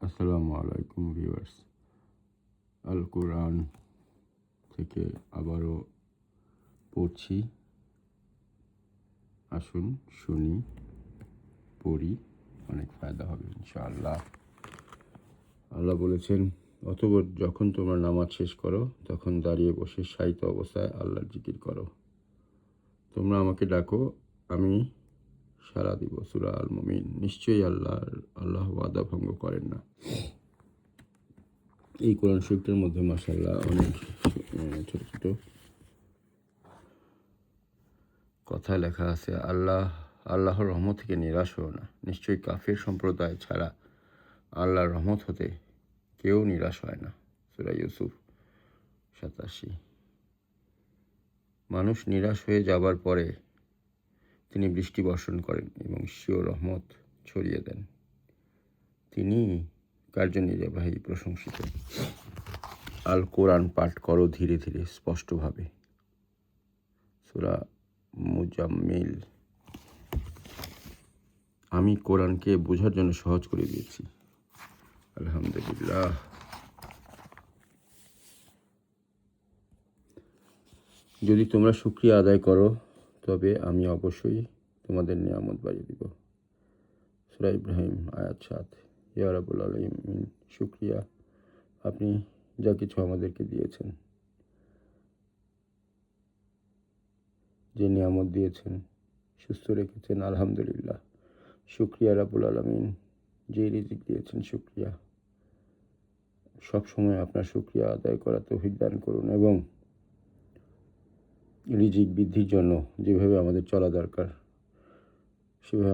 আসসালামু আলাইকুম ভিউয়ার্স। আল কোরআন থেকে আবারও পড়ছি। আসুন শুনি, পড়ি, অনেক ফায়দা হবে ইনশাআল্লাহ। আল্লাহ বলেছেন, অতঃপর যখন তোমরা নামাজ শেষ করো তখন দাঁড়িয়ে বসে শায়িত অবস্থায় আল্লাহর জিকির করো। তোমরা আমাকে ডাকো, আমি সাড়া দিব। সূরা আল মুমিন। নিশ্চয়ই আল্লাহ ওয়াদা ভঙ্গ করেন না। এই কোরআন শরীফটার মধ্যে মাশাআল্লাহ অনেক ছোট ছোট কথা লেখা আছে। আল্লাহর রহমত থেকে নিরাশ হও না। নিশ্চয়ই কাফির সম্প্রদায় ছাড়া আল্লাহর রহমত হতে কেউ নিরাশ হয় না। সূরা ইউসুফ 87। মানুষ নিরাশ হয়ে যাবার পরে তিনি বৃষ্টি বর্ষণ করেন এবং স্বীয় রহমত ছড়িয়ে দেন। তিনি কার্যনির্বাহী প্রশংসিত। আল কোরআন পাঠ করো ধীরে ধীরে, স্পষ্টভাবে। সূরা মুজাম্মিল। আমি কোরআনকে বোঝার জন্য সহজ করে দিয়েছি। আলহামদুলিল্লাহ। যদি তোমরা শুকরিয়া আদায় করো তবে আমি অবশ্যই তোমাদের নিয়ামত বাড়িয়ে দিব। সূরা ইব্রাহিম আয়াত 7। ইয়া রাব্বুল আলামিন, শুকরিয়া আপনি যা কিছু আমাদেরকে দিয়েছেন, যে নিয়ামত দিয়েছেন, সুস্থ রেখেছেন, আলহামদুলিল্লাহ। শুকরিয়া রাব্বুল আলামিন, যে রিজিক দিয়েছেন, শুকরিয়া। সবসময় আপনার শুকরিয়া আদায় করা তৌফিক দান করুন এবং রিজিক বৃদ্ধির জন্য যেভাবে আমাদের চলা দরকার সেভাবে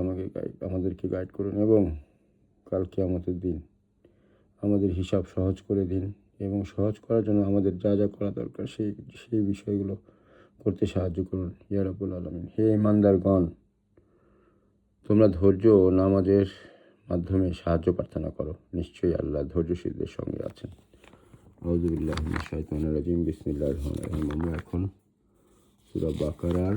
আমাদেরকে গাইড করুন এবং কাল কিয়ামতের দিন আমাদের হিসাব সহজ করে দিন এবং সহজ করার জন্য আমাদের যা যা করা দরকার সেই বিষয়গুলো করতে সাহায্য করুন ইয়া রাব্বুল আলামিন। হে ইমানদারগণ, তোমরা ধৈর্য ও নামাজের মাধ্যমে সাহায্য প্রার্থনা করো। নিশ্চয়ই আল্লাহ ধৈর্যশীলদের সঙ্গে আছেন। আউযু বিল্লাহি মিনাশ শাইতানির রাজিম। বিসমিল্লাহির রহমানির রহিম। আমরা এখন সূরা বাকারার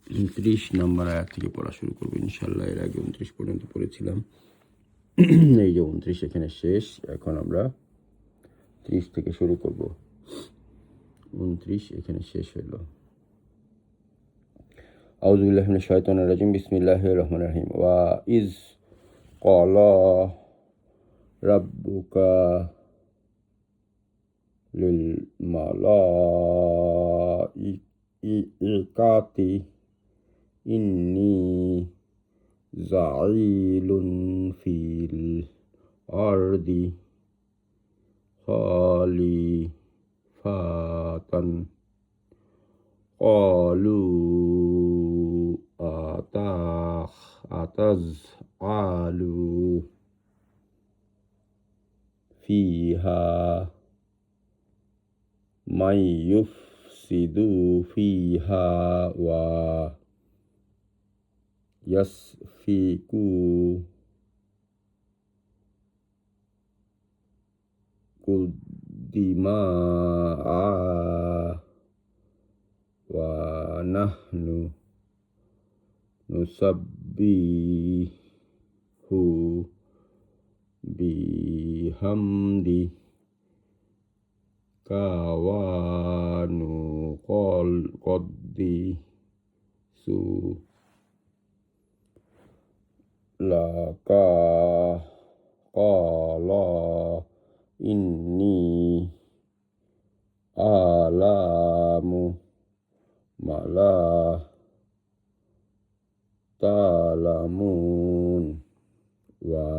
29 নম্বর আয়াত থেকে পড়া শুরু করবো ইনশাআল্লাহ। এর আগে 29 পর্যন্ত পড়েছিলাম। এই যে 29 এখানে শেষ। এখন আমরা 30 থেকে শুরু করব। 29 এখানে শেষ হলো। আউযু বিল্লাহি মিনাশ শাইতানির রাজিম। বিসমিল্লাহির রহমানির রহিম। ওয়া ইজ ক্বালা রাব্বুকা লিল মালাইকাতি ইন্নী জাঈলুন ফিল আরদি খলিফাতান ক্বালু আতাজআলু ফিহা মান ইউফসিদু ফিহা ওয়া ইয়াসফিকু কুদ্দিমাআ ওয়া নাহনু নুসাব্বিহু বিহামদি কাওয়ানু কদ্দিসু লাকা ক্বালা ইন্নী আ'লামু মা লা তা'লামুন ওয়া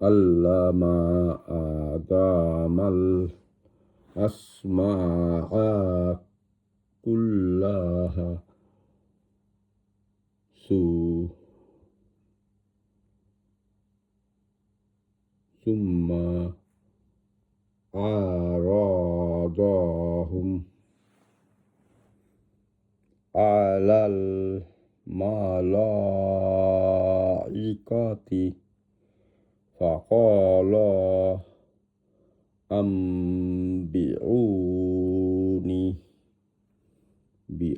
আল্লামা আদামাল আসমাআ কুল্লাহা সুম্মা আরাদাহুম আলাল মালাইকাতি ফাকালা আম্বিউনি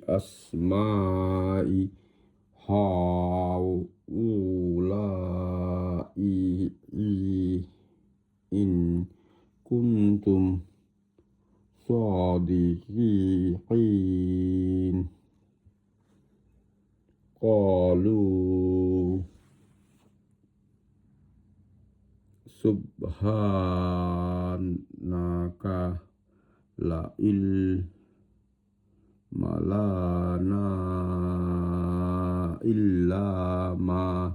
asma'i haula'i in kuntum shadiqin. Qalu subhanaka la ilma lana illa ma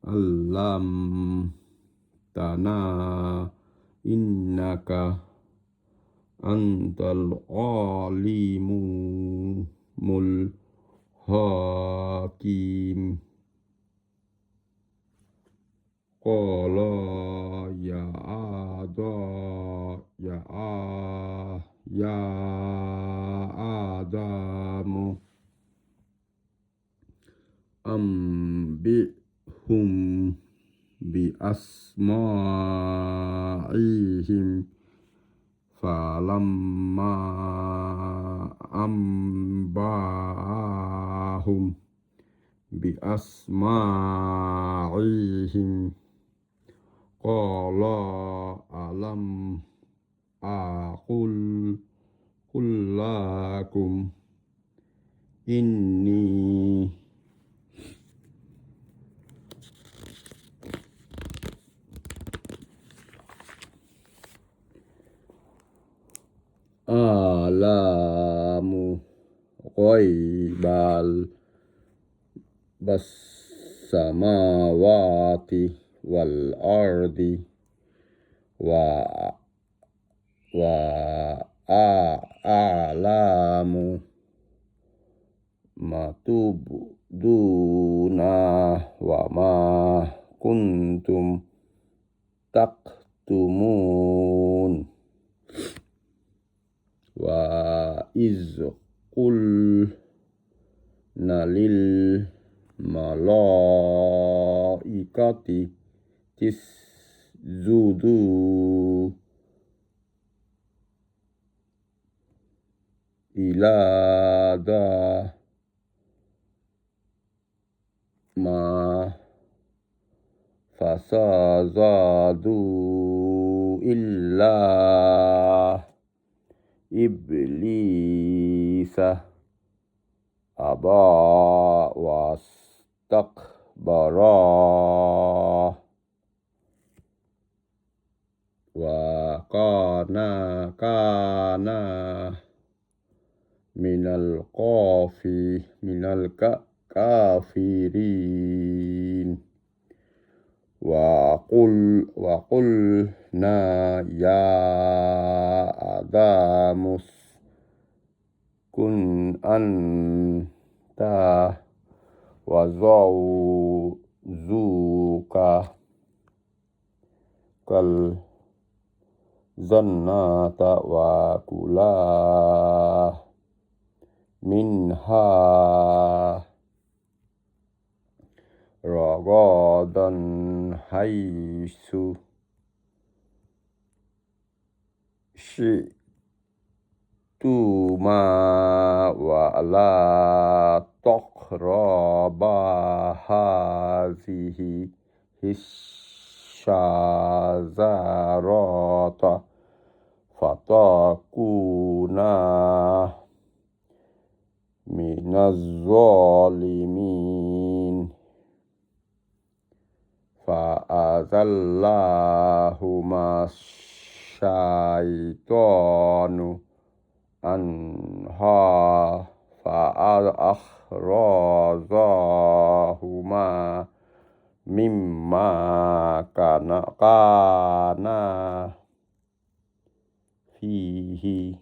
'allamtana innaka antal alimul hakim. Qala ya Adamu ambihum bi asma'ihim falamma amba'ahum bi asma'ihim qala alam aqul kullakum inni alamu ghaibal bas samawati wal ardi wa a'lamu ma tubduna wa ma kuntum taktumun. Wa iz qulna lil malaikati tisjudu ila ma fasazadu illa iblisa aba wastakbara wa kana minal kafirin. Wa qulna ya Adamus kun anta wa zawjuka kal jannata wa kula minha ragadan haitsu syi'tuma wa la taqraba hazihi syazarata fatakuna minaz zalimin. Fa'azallahuma syaitanu anha fa'akhrajahuma mimma kana fihi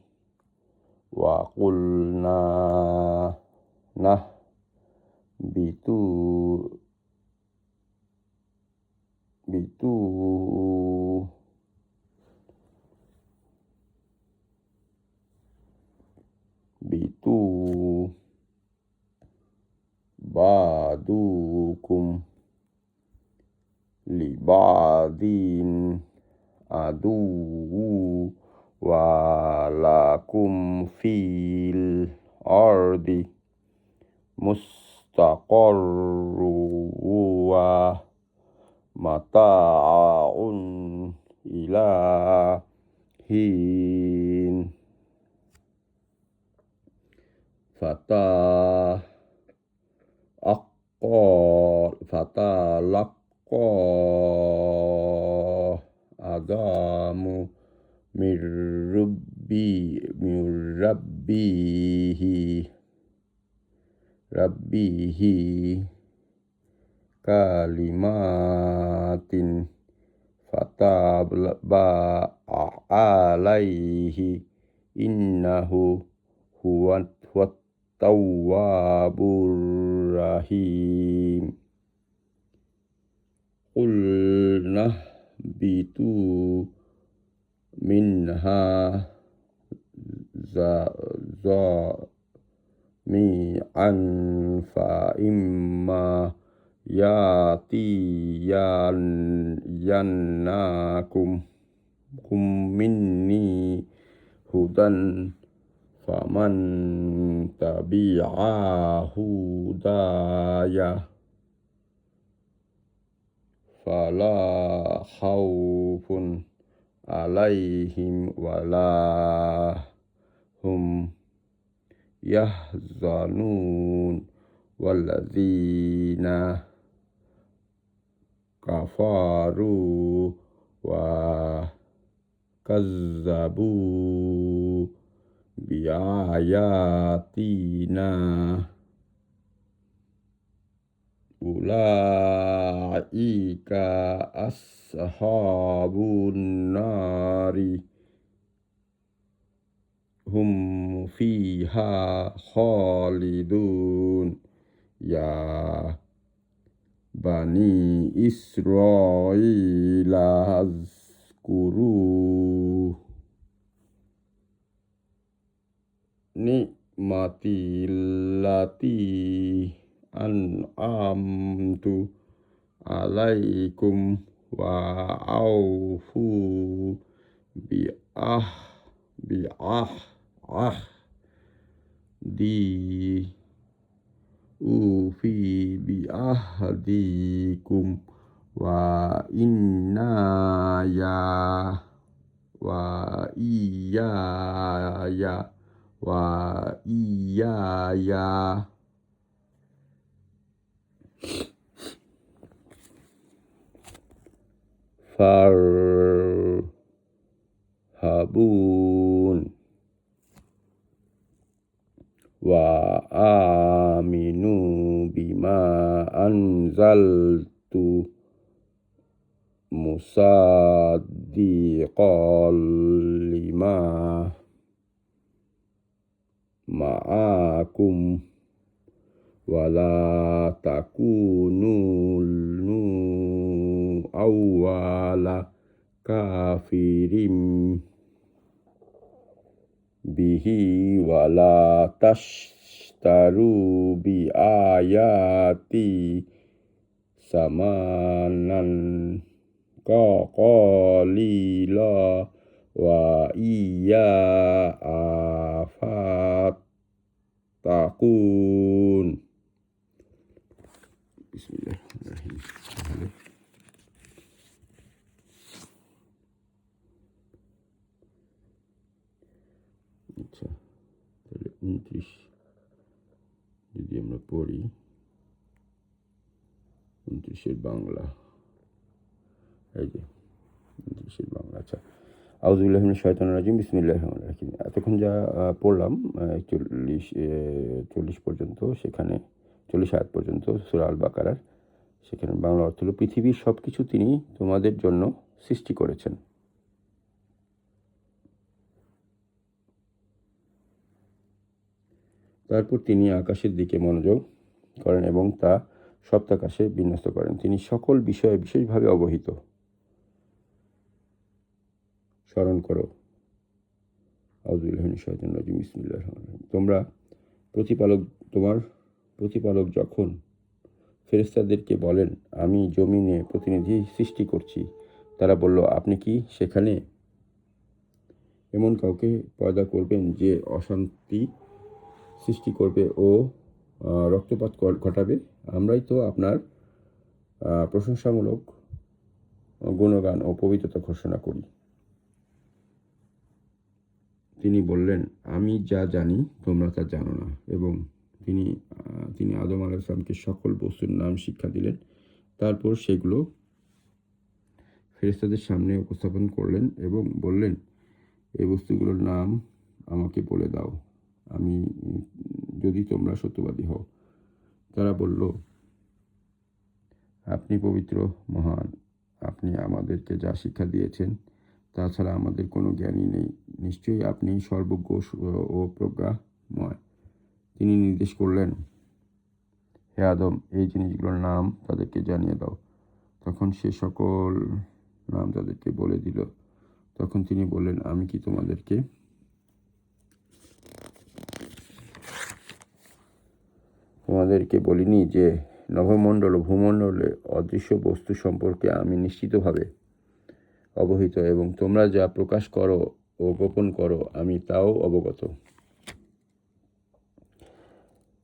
wa qulna bitu ba'dukum li ba'din aduwwu wa lakum fil ardi mustaqarru wa mata'un ila hin fatalaqqa adamu mir rabbihi kalimatin fataba alaihi innahu huwat tawwabur rahim. Qulna bitu minha mi'an fa imma yatiyannakum minni hudan faman tabi'a hudaya fala khawfun alaihim wala hum yahzanun walladzina kafaru wa kazzabu biayatina ulaika ashabun nari hum fiha khalidun. Ya bani Israila azkuru ni'mati lati an'amtu alaikum wa aufu di ufi biahdikum wa inna ya wa iyaya farhabun wa aminu bima anzaltu musaddiqan lima ma'akum wala takunu awwala kafirim bihi wala tashtaru bi ayati samanan qalila wa iya afattaqun. Bismillahirrahmanirrahim. আচ্ছা, তাহলে 29 যদি আমরা পড়ি, 29-এর বাংলা, এই যে 29-এর বাংলা। আচ্ছা, আউযুবিল্লাহি মিনাশ শাইতানির রাজিম, বিসমিল্লাহির রহমানির রহিম। এতক্ষণ যা পড়লাম 40 পর্যন্ত, সেখানে 40 আয়াত পর্যন্ত সূরা আল বাকারার, সেখানে বাংলা অর্থ হলো পৃথিবীর সব কিছু তিনি তোমাদের জন্য সৃষ্টি করেছেন। তারপর তিনি আকাশের দিকে মনোযোগ করেন এবং তা সপ্তাকাশে বিন্যস্ত করেন। তিনি সকল বিষয়ে বিশেষভাবে অবহিত। স্মরণ করো, আউযুবিল্লাহি মিনাশ শাইতানির রাজিম, বিসমিল্লাহির রহমানির রহিম। তোমার প্রতিপালক যখন ফেরেশতাদেরকে বলেন, আমি জমিনে প্রতিনিধি সৃষ্টি করছি, তারা বলল, আপনি কি সেখানে এমন কাউকে পয়দা করবেন যে অশান্তি সৃষ্টি করবে ও রক্তপাত ঘটাবে, আমরাই তো আপনার প্রশংসামূলক গুণগান ও পবিত্রতা ঘোষণা করি। তিনি বললেন, আমি যা জানি তোমরা তা জানো না। এবং তিনি আদম আলাইহিসসালামকে সকল বস্তুর নাম শিক্ষা দিলেন। তারপর সেগুলো ফেরেশতাদের সামনে উপস্থাপন করলেন এবং বললেন, এই বস্তুগুলোর নাম আমাকে বলে দাও, আমি যদি তোমরা সত্যবাদী হও। তারা বলল, আপনি পবিত্র, মহান, আপনি আমাদেরকে যা শিক্ষা দিয়েছেন তাছাড়া আমাদের কোনো জ্ঞানই নেই, নিশ্চয়ই আপনি সর্বজ্ঞ ও প্রজ্ঞাময়। তিনি নির্দেশ করলেন, হে আদম, এই জিনিসগুলোর নাম তাদেরকে জানিয়ে দাও। তখন সে সকল নাম তাদেরকে বলে দিল। তখন তিনি বললেন, আমি কি তোমাদেরকে বলিনি যে নভমণ্ডল ও ভূমণ্ডলে অদৃশ্য বস্তু সম্পর্কে আমি নিশ্চিতভাবে অবহিত, এবং তোমরা যা প্রকাশ করো ও গোপন করো আমি তাও অবগত।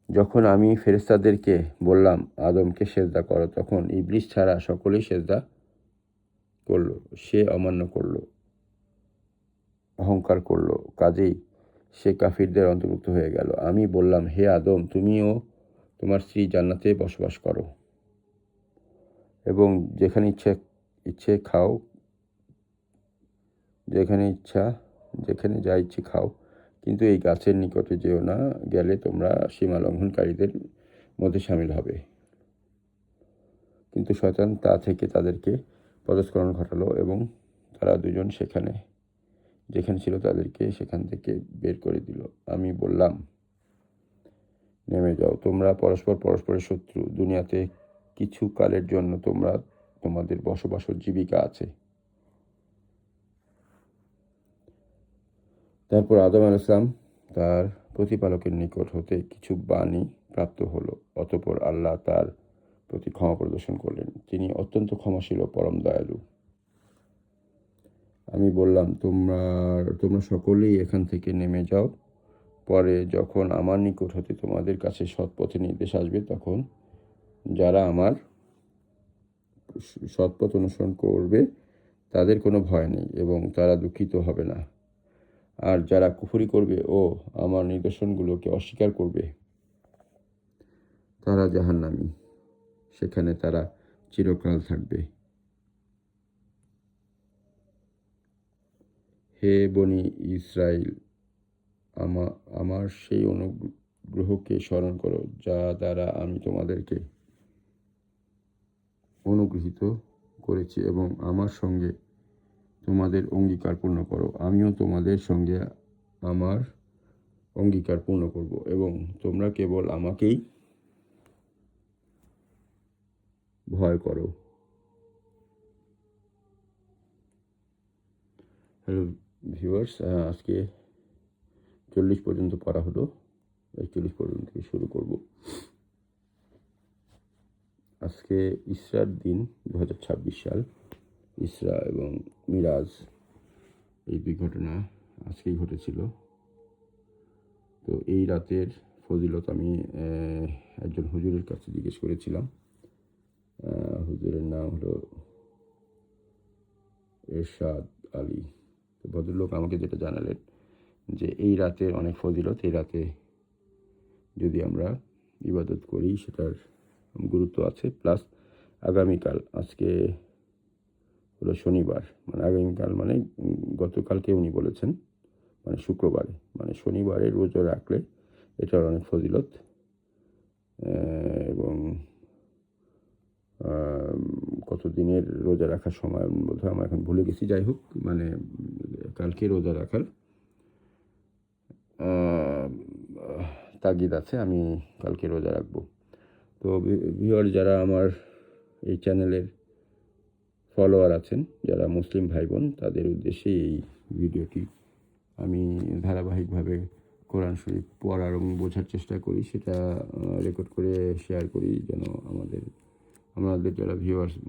যখন আমি ফেরেশতাদেরকে বললাম আদমকে সেজদা করো, তখন ইবলিস ছাড়া সকলেই সেজদা করল। সে অমান্য করল, অহংকার করল, কাজেই সে কাফিরদের অন্তর্ভুক্ত হয়ে গেল। আমি বললাম, হে আদম, তুমিও তোমার স্ত্রী জান্নাতে বসবাস করো এবং যেখানে ইচ্ছে খাও, যেখানে যা ইচ্ছে খাও, কিন্তু এই গাছের নিকটে যেও না, গেলে তোমরা সীমা লঙ্ঘনকারীদের মধ্যে সামিল হবে। কিন্তু শয়তান তা থেকে তাদেরকে পদস্খলন ঘটালো এবং তারা দুজন যেখানে ছিল তাদেরকে সেখান থেকে বের করে দিল। আমি বললাম, নেমে যাও, তোমরা পরস্পরের শত্রু, দুনিয়াতে কিছু কালের জন্য তোমাদের বসবাস ও জীবিকা আছে। তারপর আদম আলাইহিসসালাম তার প্রতিপালকের নিকট হতে কিছু বাণী প্রাপ্ত হলো। অতঃপর আল্লাহ তার প্রতি ক্ষমা প্রদর্শন করলেন। তিনি অত্যন্ত ক্ষমাশীল ও পরম দয়ালু। আমি বললাম, তোমরা সকলেই এখান থেকে নেমে যাও। পরে যখন আমার নিকট হতে তোমাদের কাছে সৎ পথে নির্দেশ আসবে, তখন যারা আমার সৎ পথ অনুসরণ করবে তাদের কোনো ভয় নেই এবং তারা দুঃখিত হবে না। আর যারা কুফরি করবে ও আমার নিদর্শনগুলোকে অস্বীকার করবে তারা জাহান্নামী, সেখানে তারা চিরকাল থাকবে। হে বনি ইসরাইল, আমার সেই অনুগ্রহকে স্মরণ করো যা দ্বারা আমি তোমাদেরকে অনুগৃহীত করেছি এবং আমার সঙ্গে তোমাদের অঙ্গীকার পূর্ণ করো। আমিও তোমাদের সঙ্গে আমার অঙ্গীকার পূর্ণ করব এবং তোমরা কেবল আমাকেই ভয় করো। হ্যালো ভিউয়ার্স, আজকে 40 পর্যন্ত পড়া হলো, 41 পর্যন্ত শুরু করব। আজকে ইসরার দিন, 2026 সাল, ইসরা এবং মিরাজ, এই দুই ঘটনা আজকেই ঘটেছিল। তো এই রাতের ফজিলত আমি একজন হুজুরের কাছে জিজ্ঞেস করেছিলাম। হুজুরের নাম হলো এরশাদ আলী। তো ভদ্রলোক আমাকে যেটা জানালেন যে এই রাতের অনেক ফজিলত, এই রাতে যদি আমরা ইবাদত করি সেটার গুরুত্ব আছে। প্লাস আগামীকাল, আজকে হলো শনিবার, মানে আগামীকাল মানে গতকালকে উনি বলেছেন, মানে শুক্রবারে, মানে শনিবারে রোজা রাখলে এটার অনেক ফজিলত। এবং কত দিনের রোজা রাখার সময় বোধহয় আমরা এখন ভুলে গেছি। যাই হোক, মানে কালকে রোজা রাখার তাগিদ আছে, আমি কালকে রোজা রাখবো। তো ভিউয়ার যারা আমার এই চ্যানেলের ফলোয়ার আছেন, যারা মুসলিম ভাই বোন, তাদের উদ্দেশ্যে এই ভিডিওটি আমি ধারাবাহিকভাবে কোরআন শরীফ পড়ার এবং বোঝার চেষ্টা করি, সেটা রেকর্ড করে শেয়ার করি, যেন আমাদের যারা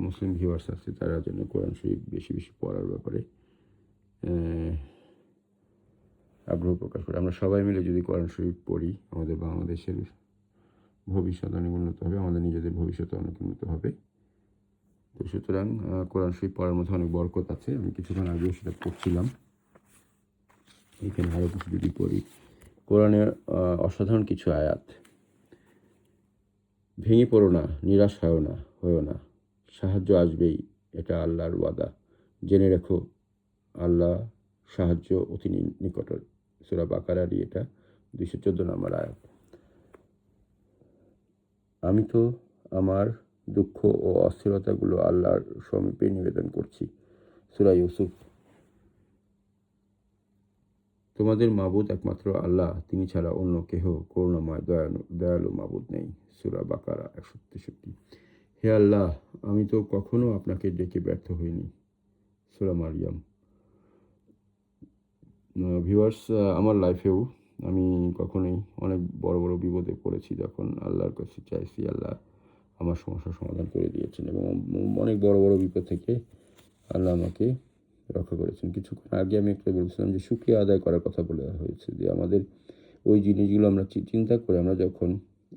মুসলিম ভিউয়ার্স আছে তারা যেন কোরআন শরীফ বেশি বেশি পড়ার ব্যাপারে আগ্রহ প্রকাশ করি। আমরা সবাই মিলে যদি কোরআন শরীফ পড়ি, আমাদের বাংলাদেশের ভবিষ্যৎ অনেক উন্নত হবে, আমাদের নিজেদের ভবিষ্যৎ অনেক উন্নত হবে। তো সুতরাং কোরআন শরীফ পড়ার মধ্যে অনেক বরকত আছে। আমি কিছুক্ষণ আগেও সেটা পড়ছিলাম। এখানে আরও কিছু যদি পড়ি, কোরআনের অসাধারণ কিছু আয়াত। ভেঙে পড়ো না, নিরাশ হয়েও না, সাহায্য আসবেই, এটা আল্লাহর ওয়াদা। জেনে রেখো আল্লাহ সাহায্য অতি নিকটর। সূরা বাকারারই এটা 214 নম্বর আয়াত। আমি তো আমার দুঃখ ও অস্থিরতাগুলো আল্লাহর সমীপে নিবেদন করছি। সূরা ইউসুফ। তোমাদের মাবুদ একমাত্র আল্লাহ, তিনি ছাড়া অন্য কেহ করুণাময় দয়ালু মাবুদ নেই। সূরা বাকারা 163। হে আল্লাহ, আমি তো কখনো আপনাকে ডেকে ব্যর্থ হইনি। সূরা মারিয়াম। ভিউয়ার্স, আমার লাইফেও আমি কখনোই অনেক বড় বড় বিপদে পড়েছি, যখন আল্লাহর কাছে চাইছি, আল্লাহ আমার সমস্যার সমাধান করে দিয়েছেন এবং অনেক বড় বড় বিপদ থেকে আল্লাহ আমাকে রক্ষা করেছেন। কিছুক্ষণ আগে আমি একটা বলছিলাম যে শুকরিয়া আদায় করার কথা বলা হয়েছে, যে আমাদের ওই জিনিসগুলো আমরা চিন্তা করে আমরা যখন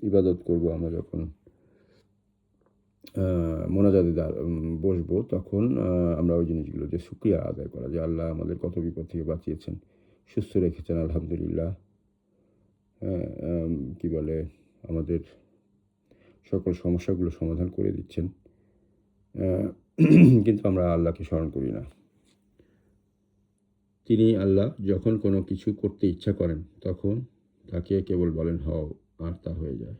ইবাদত করব, আমরা যখন মোনাজাতে বসবো, তখন আমরা ওই জিনিসগুলো যে শুকরিয়া আদায় করা, যে আল্লাহ আমাদের কত বিপদ থেকে বাঁচিয়েছেন, সুস্থ রেখেছেন, আলহামদুলিল্লাহ। কি বলে, আমাদের সকল সমস্যাগুলো সমাধান করে দিচ্ছেন। কিন্তু আমরা আল্লাহকে স্মরণ করি না। তিনি আল্লাহ যখন কোনো কিছু করতে ইচ্ছা করেন, তখন তাকে কেবল বলেন হও, আর তা হয়ে যায়।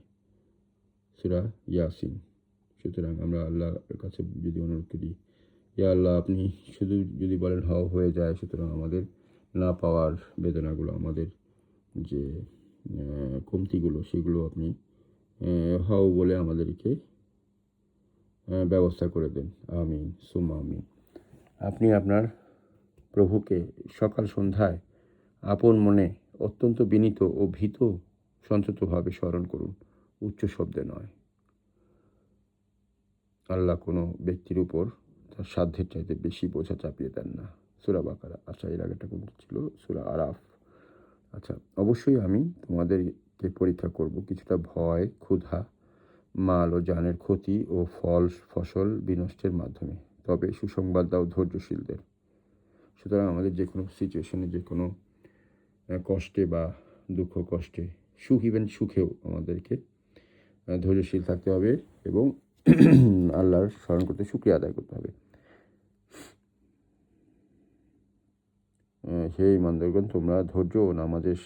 সূরা ইয়াসিন। সুতরাং আমরা আল্লাহর কাছে যদি অনুরোধ করি, ইয়া আল্লাহ, আপনি শুধু যদি বলেন হও, হয়ে যায়, সুতরাং আমাদের না পাওয়ার বেদনাগুলো, আমাদের যে কমতিগুলো, সেগুলো আপনি হও বলে আমাদেরকে ব্যবস্থা করে দেন। আমিন সুম্মা আমিন। আপনি আপনার প্রভুকে সকাল সন্ধ্যায় আপন মনে অত্যন্ত বিনীত ও ভীত সন্ততভাবে স্মরণ করুন, উচ্চ শব্দে নয়। আল্লাহ কোনো ব্যক্তির উপর তার সাধ্যের চাইতে বেশি বোঝা চাপিয়ে দেন না। সূরা বাকারা। আচ্ছা, এর আগেটা কোনটা ছিল? সূরা আরাফ। আচ্ছা, অবশ্যই আমি তোমাদেরকে পরীক্ষা করব কিছুটা ভয়, ক্ষুধা, মাল ও জানের ক্ষতি ও ফসল বিনষ্টের মাধ্যমে। তবে সুসংবাদ দাও ধৈর্যশীলদের। সুতরাং আমাদের যে কোনো সিচুয়েশনে, যে কোনো কষ্টে বা দুঃখ কষ্টে, ইভেন সুখেও আমাদেরকে ধৈর্যশীল থাকতে হবে এবং আল্লাহর স্মরণ করতে, শুকরিয়া আদায় করতে হবে। সেই ইমানদারগণ, তোমরা ধৈর্য ও নামাজের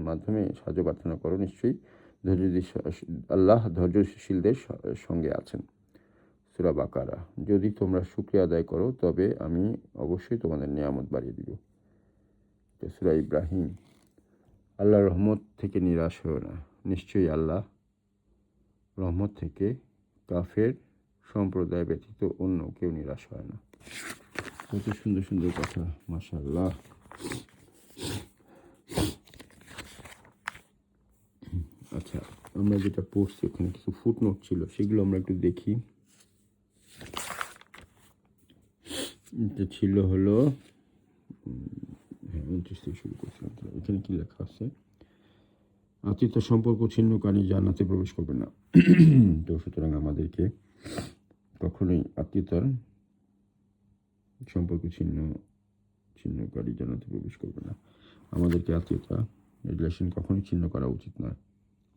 মাধ্যমে সাহায্য প্রার্থনা করো, নিশ্চয়ই আল্লাহ ধৈর্যশীলদের সঙ্গে আছেন। সূরা বাকারা। যদি তোমরা শুকরিয়া আদায় করো, তবে আমি অবশ্যই তোমাদের নিয়ামত বাড়িয়ে দিব। সূরা ইব্রাহিম। আল্লাহর রহমত থেকে নিরাশ হও না, নিশ্চয়ই আল্লাহ রহমত থেকে কাফের সম্প্রদায় ব্যতীত অন্য কেউ নিরাশ হয় না। কত সুন্দর সুন্দর কথা, মাশাআল্লাহ। আচ্ছা, আমরা যেটা পড়ছি ওখানে কিছু ফুটনোট ছিল, সেগুলো আমরা একটু দেখি। এটা ছিল হলো 29 থেকে শুরু করছিলাম। এখানে কি লেখা আছে? আত্মীয়তা সম্পর্ক ছিন্নকারী জান্নাতে প্রবেশ করবে না। তো সুতরাং আমাদেরকে কখনোই আত্মীয়তার সম্পর্ক ছিন্নকারী জান্নাতে প্রবেশ করবে না। আমাদেরকে আত্মীয়তা রিলেশন কখনোই ছিন্ন করা উচিত নয়।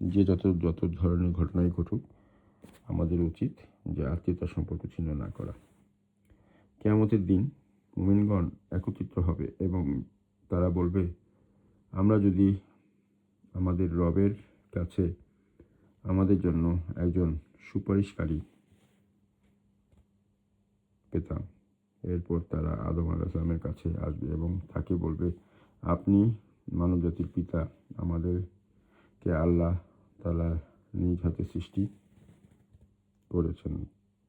যে যত ধরনের ঘটনাই ঘটুক, আমাদের উচিত যে আত্মীয়তার সম্পর্ক ছিন্ন না করা। কিয়ামতের দিন মুমিনগণ একত্রিত হবে এবং তারা বলবে, আমরা যদি আমাদের রবের কাছে আমাদের জন্য একজন সুপারিশকারী পেতাম। এরপর তারা আদম আলাইহিসসালামের কাছে আসবে এবং তাকে বলবে, আপনি মানবজাতির পিতা, আমাদেরকে আল্লাহ তাআলা নিজ হাতে সৃষ্টি করেছেন,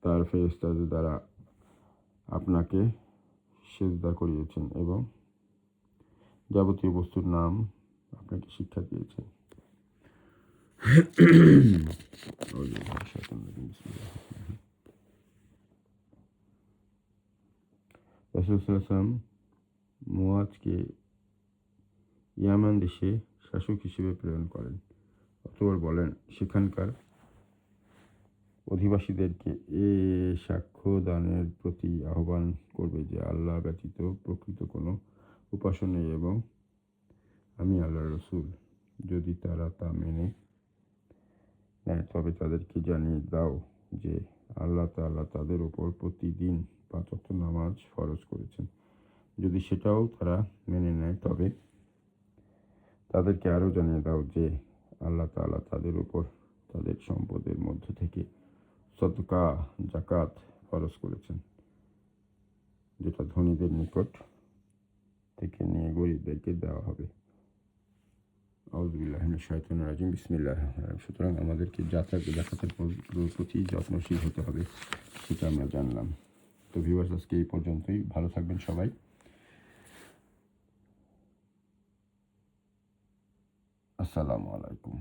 তার ফেরেশতাদের দ্বারা আপনাকে সিজদা করিয়েছেন এবং যাবতীয় বস্তুর নাম আপনাকে শিক্ষা দিয়েছেন। রাসূল সাল্লাল্লাহু আলাইহি ওয়াসাল্লাম মুআজকে ইয়ামান দেশে শাসক হিসেবে প্রেরণ করেন। অতঃপর বলেন, সেখানকার অধিবাসীদেরকে এ সাক্ষ্য দানের প্রতি আহ্বান করবে যে আল্লাহ ব্যতীত প্রকৃত কোনো উপাস্য নেই এবং আমি আল্লাহর রসূল। যদি তারা তা মেনে নেয় তবে তাদেরকে জানিয়ে দাও যে আল্লাহ তাআলা তাদের উপর প্রতিদিন 5 ওয়াক্ত নামাজ ফরজ করেছেন। যদি সেটাও তারা মেনে নেয় তবে তাদেরকে আরও জানিয়ে দাও যে আল্লাহ তাআলা তাদের উপর তাদের সম্পদের মধ্য থেকে সদকা জাকাত ফরজ করেছেন, যেটা ধনীদের নিকট থেকে নিয়ে গরিবদেরকে দেওয়া হবে। আউযুবিল্লাহি মিনাশ শাইতানির রাজিম। বিসমিল্লাহির রহমানির রহিম। সুতরাং আমাদেরকে জাকাতের প্রতি যত্নশীল হতে হবে, সেটা আমরা জানলাম। তো ভিউয়ার্স, আজকে এই পর্যন্তই। ভালো থাকবেন সবাই। আসসালামু আলাইকুম।